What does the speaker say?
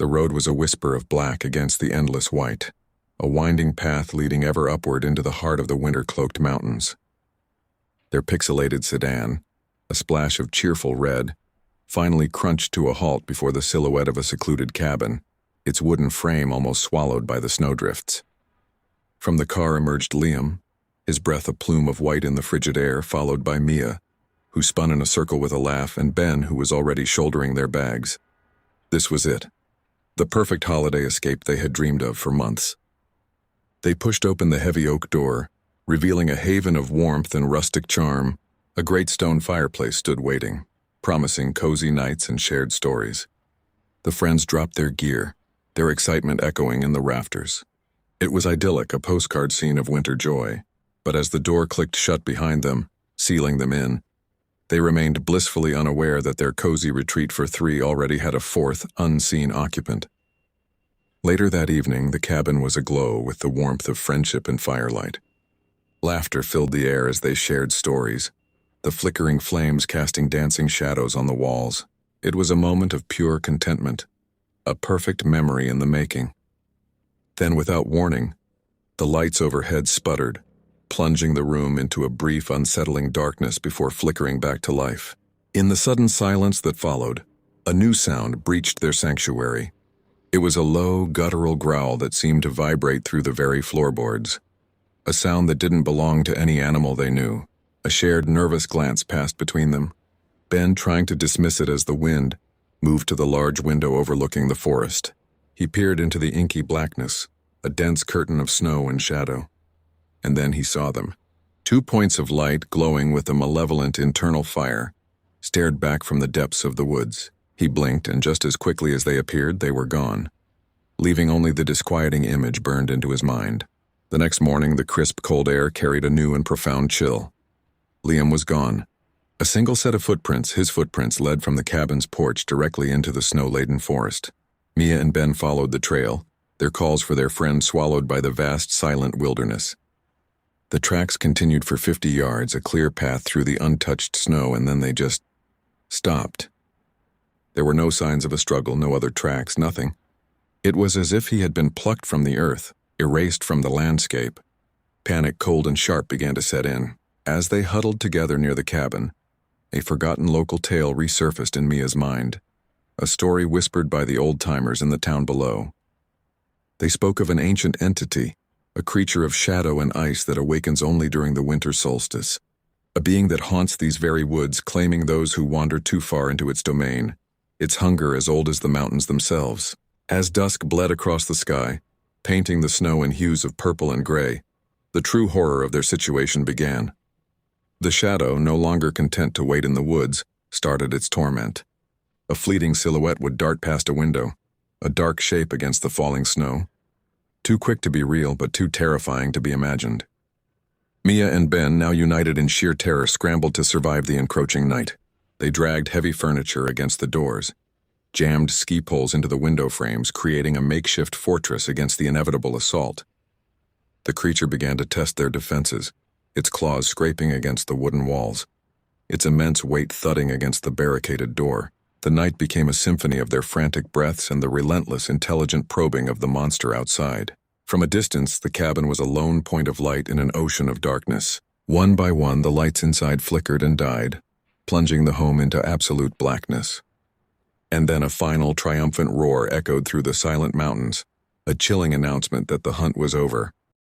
The road was a whisper of black against the endless white, a winding path leading ever upward into the heart of the winter-cloaked mountains. Their pixelated sedan, a splash of cheerful red, finally crunched to a halt before the silhouette of a secluded cabin, its wooden frame almost swallowed by the snowdrifts. From the car emerged Liam, his breath a plume of white in the frigid air, followed by Mia, who spun in a circle with a laugh, and Ben, who was already shouldering their bags. This was it, the perfect holiday escape they had dreamed of for months. They pushed open the heavy oak door, revealing a haven of warmth and rustic charm. A great stone fireplace stood waiting, promising cozy nights and shared stories. The friends dropped their gear, their excitement echoing in the rafters. It was idyllic, a postcard scene of winter joy, but as the door clicked shut behind them, sealing them in, they remained blissfully unaware that their cozy retreat for three already had a fourth, unseen occupant. Later that evening, the cabin was aglow with the warmth of friendship and firelight. Laughter filled the air as they shared stories, the flickering flames casting dancing shadows on the walls. It was a moment of pure contentment, a perfect memory in the making. Then, without warning, the lights overhead sputtered, plunging the room into a brief, unsettling darkness before flickering back to life. In the sudden silence that followed, a new sound breached their sanctuary. It was a low, guttural growl that seemed to vibrate through the very floorboards. A sound that didn't belong to any animal they knew. A shared, nervous glance passed between them. Ben, trying to dismiss it as the wind, moved to the large window overlooking the forest. He peered into the inky blackness, a dense curtain of snow and shadow. And then he saw them. 2 points of light, glowing with a malevolent internal fire, stared back from the depths of the woods. He blinked, and just as quickly as they appeared, they were gone, leaving only the disquieting image burned into his mind. The next morning, the crisp, cold air carried a new and profound chill. Liam was gone. A single set of footprints, his footprints, led from the cabin's porch directly into the snow-laden forest. Mia and Ben followed the trail, their calls for their friend swallowed by the vast, silent wilderness. The tracks continued for 50 yards, a clear path through the untouched snow, and then they just stopped. There were no signs of a struggle, no other tracks, nothing. It was as if he had been plucked from the earth, erased from the landscape. Panic, cold and sharp, began to set in. As they huddled together near the cabin, a forgotten local tale resurfaced in Mia's mind, a story whispered by the old-timers in the town below. They spoke of an ancient entity, a creature of shadow and ice that awakens only during the winter solstice, a being that haunts these very woods, claiming those who wander too far into its domain, its hunger as old as the mountains themselves. As dusk bled across the sky, painting the snow in hues of purple and gray, the true horror of their situation began. The shadow, no longer content to wait in the woods, started its torment. A fleeting silhouette would dart past a window, a dark shape against the falling snow. Too quick to be real, but too terrifying to be imagined. Mia and Ben, now united in sheer terror, scrambled to survive the encroaching night. They dragged heavy furniture against the doors, jammed ski poles into the window frames, creating a makeshift fortress against the inevitable assault. The creature began to test their defenses, its claws scraping against the wooden walls, its immense weight thudding against the barricaded door. The night became a symphony of their frantic breaths and the relentless, intelligent probing of the monster outside. From a distance, the cabin was a lone point of light in an ocean of darkness. One by one, the lights inside flickered and died, plunging the home into absolute blackness. And then a final, triumphant roar echoed through the silent mountains, a chilling announcement that the hunt was over.